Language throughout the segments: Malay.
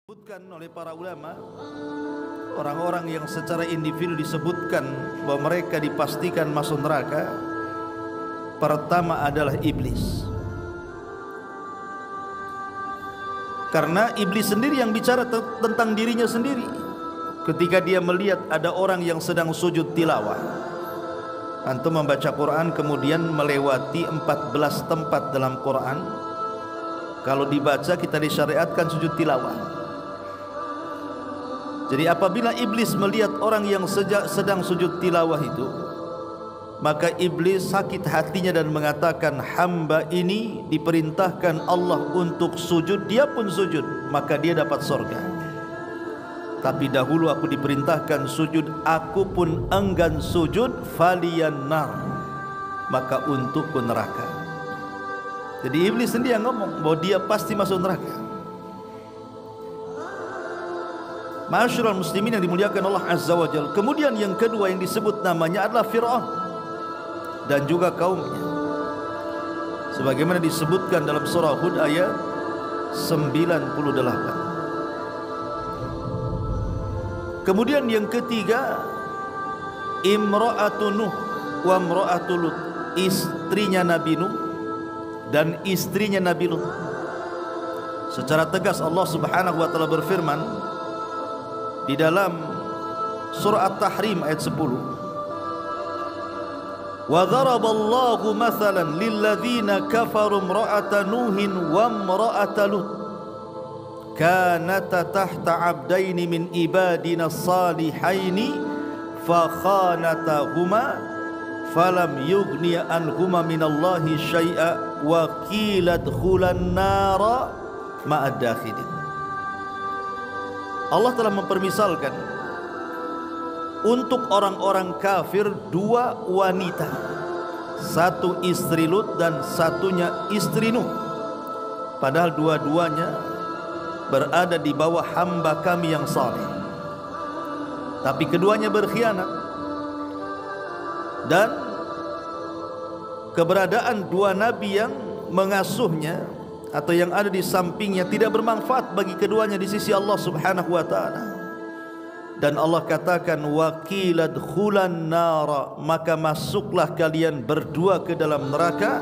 Disebutkan oleh para ulama, orang-orang yang secara individu disebutkan bahwa mereka dipastikan masuk neraka, pertama adalah iblis. Karena iblis sendiri yang bicara tentang dirinya sendiri. Ketika dia melihat ada orang yang sedang sujud tilawah, antum membaca Quran kemudian melewati 14 tempat dalam Quran, kalau dibaca kita disyariatkan sujud tilawah. Jadi apabila iblis melihat orang yang sedang sujud tilawah itu, maka iblis sakit hatinya dan mengatakan, hamba ini diperintahkan Allah untuk sujud, dia pun sujud, maka dia dapat surga. Tapi dahulu aku diperintahkan sujud, aku pun enggan sujud, faliyan nar, maka untukku neraka. Jadi iblis sendiri yang ngomong bahwa dia pasti masuk neraka. Ma'asyiral muslimin yang dimuliakan Allah Azza wa Jalla. Kemudian yang kedua yang disebut namanya adalah Fir'aun dan juga kaumnya, sebagaimana disebutkan dalam surah Hud ayat 98. Kemudian yang ketiga, Imra'atu Nuh wa Imra'atu Lut, istrinya Nabi Nuh dan istrinya Nabi Lut. Secara tegas Allah Subhanahu wa taala berfirman di dalam surah At-Tahrim ayat 10, wa daraballahu mathalan lilladzina kafaru imra'ata nuhin wa imra'ata lut kanata tahta 'abdaini min ibadina salihaini fa khanatahuma falam yughniya anhuma minallahi syai'a wa qila dkhulan nara ma'ad dakhilin. Allah telah mempermisalkan untuk orang-orang kafir dua wanita, satu istri Lut dan satunya istri Nuh, padahal dua-duanya berada di bawah hamba kami yang saleh, tapi keduanya berkhianat. Dan keberadaan dua nabi yang mengasuhnya atau yang ada di sampingnya tidak bermanfaat bagi keduanya di sisi Allah Subhanahu wa taala. Dan Allah katakan, waqila dkhulan nara, maka masuklah kalian berdua ke dalam neraka,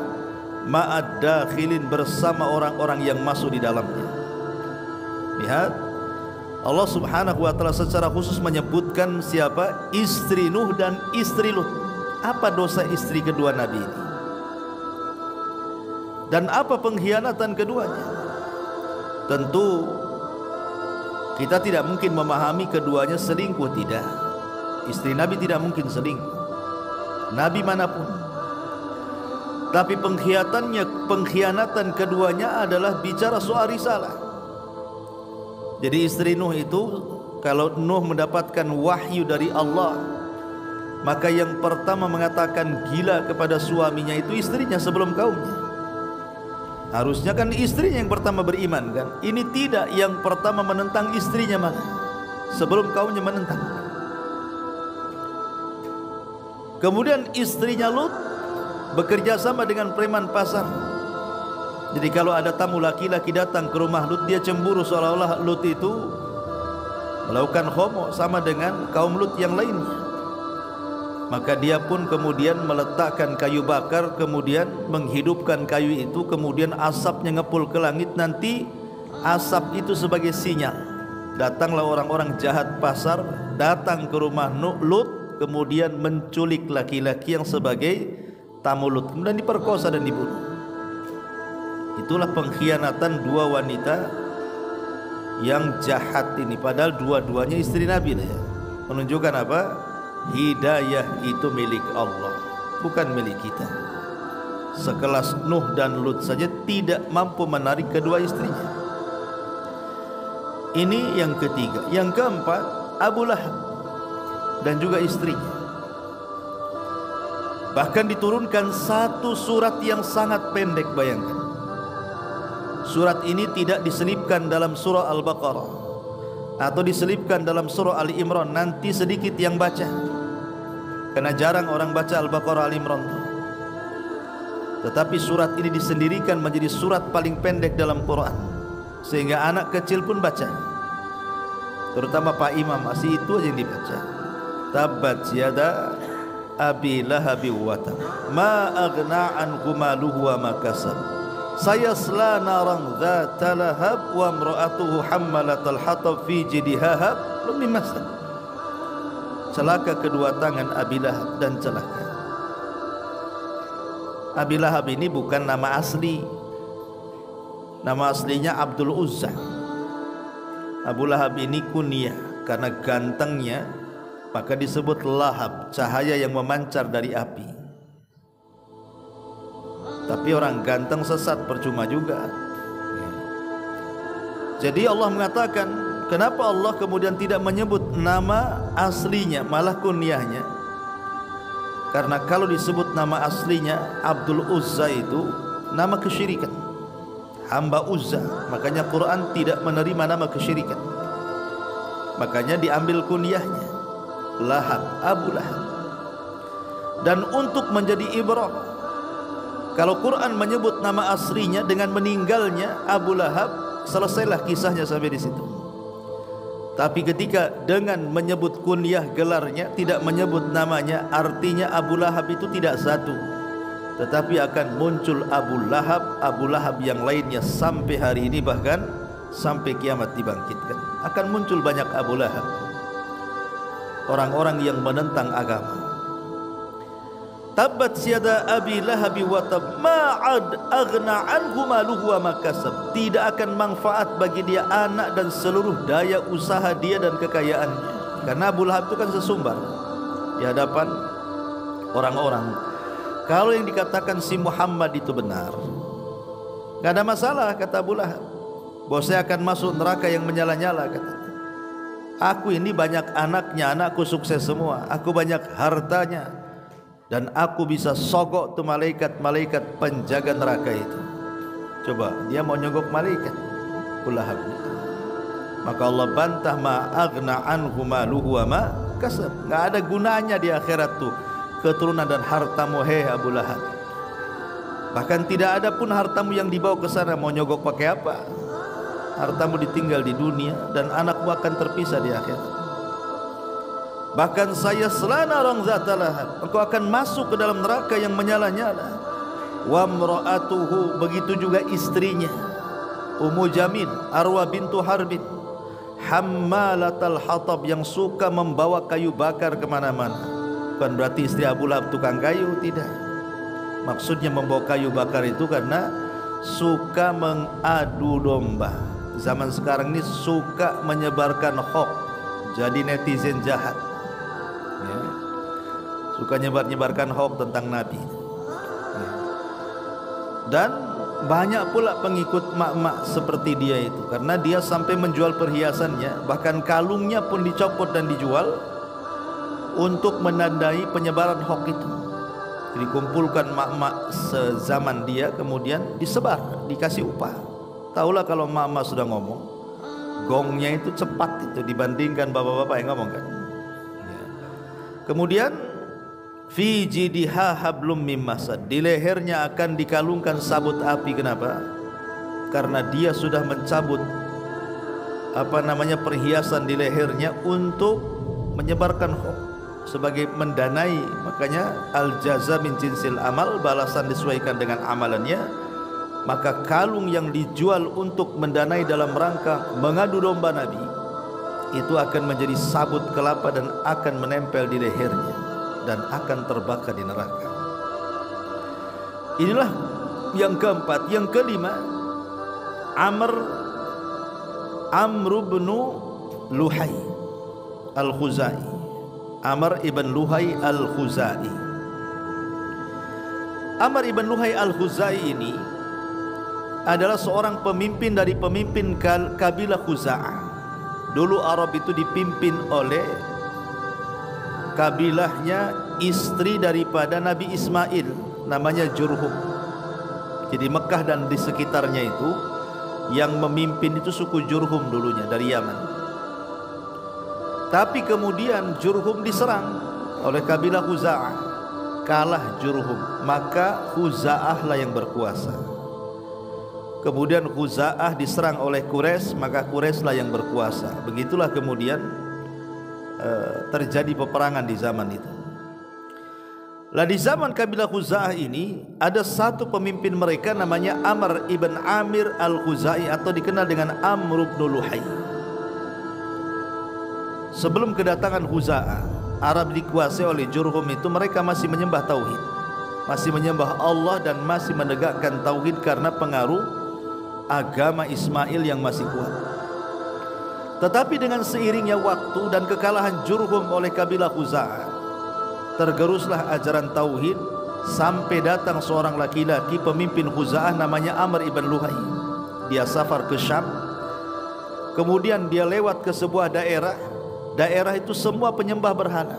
ma'ad dakhilin, bersama orang-orang yang masuk di dalamnya. Lihat, Allah Subhanahu wa taala secara khusus menyebutkan siapa? Istri Nuh dan istri Lut. Apa dosa istri kedua nabi ini? Dan apa pengkhianatan keduanya? Tentu kita tidak mungkin memahami keduanya selingkuh, tidak. Istri Nabi tidak mungkin selingkuh, Nabi manapun. Tapi pengkhianatan keduanya adalah bicara soal risalah. Jadi istri Nuh itu, kalau Nuh mendapatkan wahyu dari Allah, maka yang pertama mengatakan gila kepada suaminya itu istrinya sebelum kaumnya. Harusnya kan istrinya yang pertama beriman kan? Ini tidak, yang pertama menentang istrinya malah sebelum kaumnya menentang. Kemudian istrinya Lut bekerja sama dengan preman pasar. Jadi kalau ada tamu laki-laki datang ke rumah Lut, dia cemburu seolah-olah Lut itu melakukan homo sama dengan kaum Lut yang lainnya. Maka dia pun kemudian meletakkan kayu bakar, kemudian menghidupkan kayu itu, kemudian asapnya ngepul ke langit. Nanti asap itu sebagai sinyal, datanglah orang-orang jahat pasar, datang ke rumah Lut, kemudian menculik laki-laki yang sebagai tamu Lut, kemudian diperkosa dan dibunuh. Itulah pengkhianatan dua wanita yang jahat ini, padahal dua-duanya istri Nabi ya. Menunjukkan apa? Hidayah itu milik Allah, bukan milik kita. Sekelas Nuh dan Lut saja tidak mampu menarik kedua istrinya. Ini yang ketiga. Yang keempat, Abu Lahab dan juga istrinya. Bahkan diturunkan satu surat yang sangat pendek, bayangkan. Surat ini tidak diselipkan dalam surah Al-Baqarah atau diselipkan dalam surah Ali Imran. Nanti sedikit yang baca, karena jarang orang baca Al-Baqarah, Ali Imran. Tetapi surat ini disendirikan menjadi surat paling pendek dalam Quran, sehingga anak kecil pun baca. terutama Pak Imam, masih itu aja yang dibaca. Tabbat yada abi lahabi wa tab, ma aghna anhu maluhu wa ma kasab, sayasla naran dzata lahab wa imra'atuhu hammalatal hatab fi jidha hablum min masad. Celaka kedua tangan Abi Lahab dan celaka. Abi Lahab ini bukan nama asli. Nama aslinya Abdul Uzza. Abu Lahab ini kunyah karena gantengnya, maka disebut Lahab, cahaya yang memancar dari api. Tapi orang ganteng sesat percuma juga. Jadi Allah mengatakan, kenapa Allah kemudian tidak menyebut nama aslinya, malah kunyahnya? Karena kalau disebut nama aslinya Abdul Uzza itu nama kesyirikan, hamba Uzza. Makanya Quran tidak menerima nama kesyirikan. Makanya diambil kunyahnya, Lahab, Abu Lahab. Dan untuk menjadi ibrah, kalau Quran menyebut nama aslinya dengan meninggalnya Abu Lahab, selesailah kisahnya sampai di situ. Tapi ketika dengan menyebut kunyah gelarnya, tidak menyebut namanya, artinya Abu Lahab itu tidak satu, tetapi akan muncul Abu Lahab yang lainnya sampai hari ini, bahkan sampai kiamat dibangkitkan. Akan muncul banyak Abu Lahab, orang-orang yang menentang agama. Tabbat yada abi lahabi wa tab, ma'ad aghna anhu maluhu wa ma kasab. Tidak akan manfaat bagi dia anak dan seluruh daya usaha dia dan kekayaannya. Karena Abu Lahab itu kan sesumbar di hadapan orang-orang. Kalau yang dikatakan si Muhammad itu benar, gak ada masalah, kata Abu Lahab. Bahwa saya akan masuk neraka yang menyala-nyala, katanya. Aku ini banyak anaknya, anakku sukses semua, aku banyak hartanya, dan aku bisa sogok tuh malaikat-malaikat penjaga neraka itu. Coba dia mau nyogok malaikat, Abu Lahab. Maka Allah bantah, ma aghna anhu maluhu wa ma kasab. Enggak ada gunanya di akhirat tuh keturunan dan hartamu, hei Abu Lahab. Bahkan tidak ada pun hartamu yang dibawa ke sana, mau nyogok pakai apa? Hartamu ditinggal di dunia dan anakmu akan terpisah di akhirat. Bahkan saya selana orang zata lahab, engkau akan masuk ke dalam neraka yang menyala-nyala. Wa imra'atuhu, begitu juga istrinya Ummu Jamil, Arwa bintu Harbin, hammalatal hatab, yang suka membawa kayu bakar kemana-mana. Bukan berarti istri Abu Lahab tukang kayu, tidak. Maksudnya membawa kayu bakar itu karena suka mengadu domba. Zaman sekarang ini suka menyebarkan hoax, jadi netizen jahat. Ya. Suka nyebar-nyebarkan hoax tentang Nabi. Ya. Dan banyak pula pengikut mak-mak seperti dia itu, karena dia sampai menjual perhiasannya, bahkan kalungnya pun dicopot dan dijual untuk menandai penyebaran hoax itu. Dikumpulkan mak-mak sezaman dia, kemudian disebar, dikasih upah. Taulah kalau mak-mak sudah ngomong, gongnya itu cepat itu dibandingkan bapak-bapak yang ngomong kan. Kemudian fi jidha hablum mim masad, di lehernya akan dikalungkan sabut api. Kenapa? Karena dia sudah mencabut perhiasan di lehernya untuk menyebarkan hoax sebagai mendanai. Makanya al jaza min jinsil amal, balasan disesuaikan dengan amalannya. Maka kalung yang dijual untuk mendanai dalam rangka mengadu domba Nabi itu akan menjadi sabut kelapa dan akan menempel di lehernya dan akan terbakar di neraka. Inilah yang keempat. Yang kelima, Amr bin Luhai Al-Khuzai. Amr ibn Luhai Al-Khuzai. Amr ibn Luhai Al-Khuzai ini adalah seorang pemimpin dari pemimpin kabilah Khuza'ah. Dulu Arab itu dipimpin oleh kabilahnya istri daripada Nabi Ismail, namanya Jurhum. Jadi Mekah dan di sekitarnya itu yang memimpin itu suku Jurhum dulunya dari Yaman. Tapi kemudian Jurhum diserang oleh kabilah Khuza'ah, kalah Jurhum, maka Khuza'ah lah yang berkuasa. kemudian Khuza'ah diserang oleh Quraisy, maka Quraisy lah yang berkuasa. Begitulah kemudian terjadi peperangan di zaman itu. Lah di zaman kabilah Khuza'ah ini ada satu pemimpin mereka namanya Amr ibn Amir al-Khuzai atau dikenal dengan Amr ibn Luhai. Sebelum kedatangan Khuza'ah, Arab dikuasai oleh Jurhum itu mereka masih menyembah tauhid, masih menyembah Allah dan masih menegakkan tauhid karena pengaruh agama Ismail yang masih kuat. Tetapi dengan seiringnya waktu dan kekalahan Jurhum oleh kabilah Khuza'ah, tergeruslah ajaran tauhid sampai datang seorang laki-laki pemimpin Khuza'ah namanya Amr ibn Luhai. Dia safar ke Syam, kemudian dia lewat ke sebuah daerah itu semua penyembah berhala.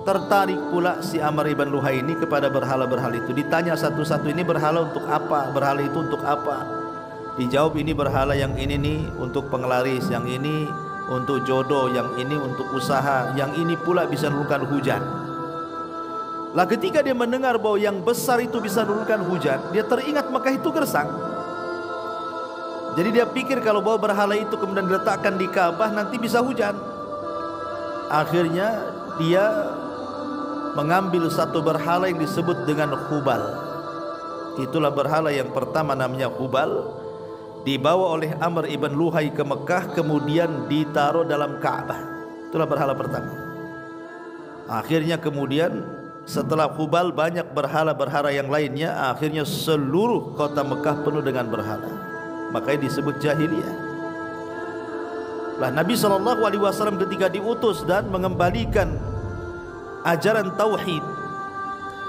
Tertarik pula si Amr ibn Luhai ini kepada berhala-berhala itu. Ditanya satu-satu, ini berhala untuk apa? Berhala itu untuk apa? Dijawab, ini berhala yang ini nih untuk penglaris, yang ini untuk jodoh, yang ini untuk usaha, yang ini pula bisa menurunkan hujan. Lah ketika dia mendengar bahwa yang besar itu bisa menurunkan hujan, dia teringat Mekah itu gersang. Jadi dia pikir kalau bawa berhala itu kemudian diletakkan di Ka'bah nanti bisa hujan. Akhirnya dia mengambil satu berhala yang disebut dengan Hubal. Itulah berhala yang pertama, namanya Hubal. Dibawa oleh Amr ibn Luhai ke Mekah, kemudian ditaruh dalam Ka'bah. Itulah berhala pertama. Akhirnya kemudian setelah Hubal banyak berhala-berhala yang lainnya. Akhirnya seluruh kota Mekah penuh dengan berhala. Makanya disebut jahiliyah. Lah Nabi SAW ketika diutus dan mengembalikan ajaran tauhid,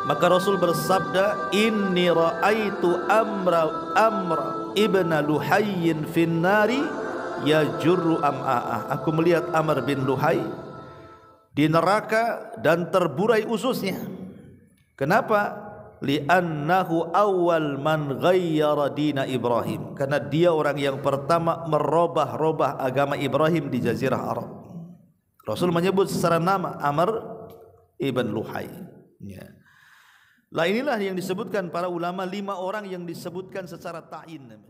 maka Rasul bersabda, inni ra'aitu Amr ibn Luhayyin finnari yajurru am'a'ah. Aku melihat Amr bin Luhai di neraka dan terburai ususnya. Kenapa? Li'annahu awal man ghayyara dina Ibrahim. Karena dia orang yang pertama merubah agama Ibrahim di Jazirah Arab. Rasul menyebut secara nama Amr ibn Luhai. Ya. Lah inilah yang disebutkan para ulama 5 orang yang disebutkan secara ta'yin.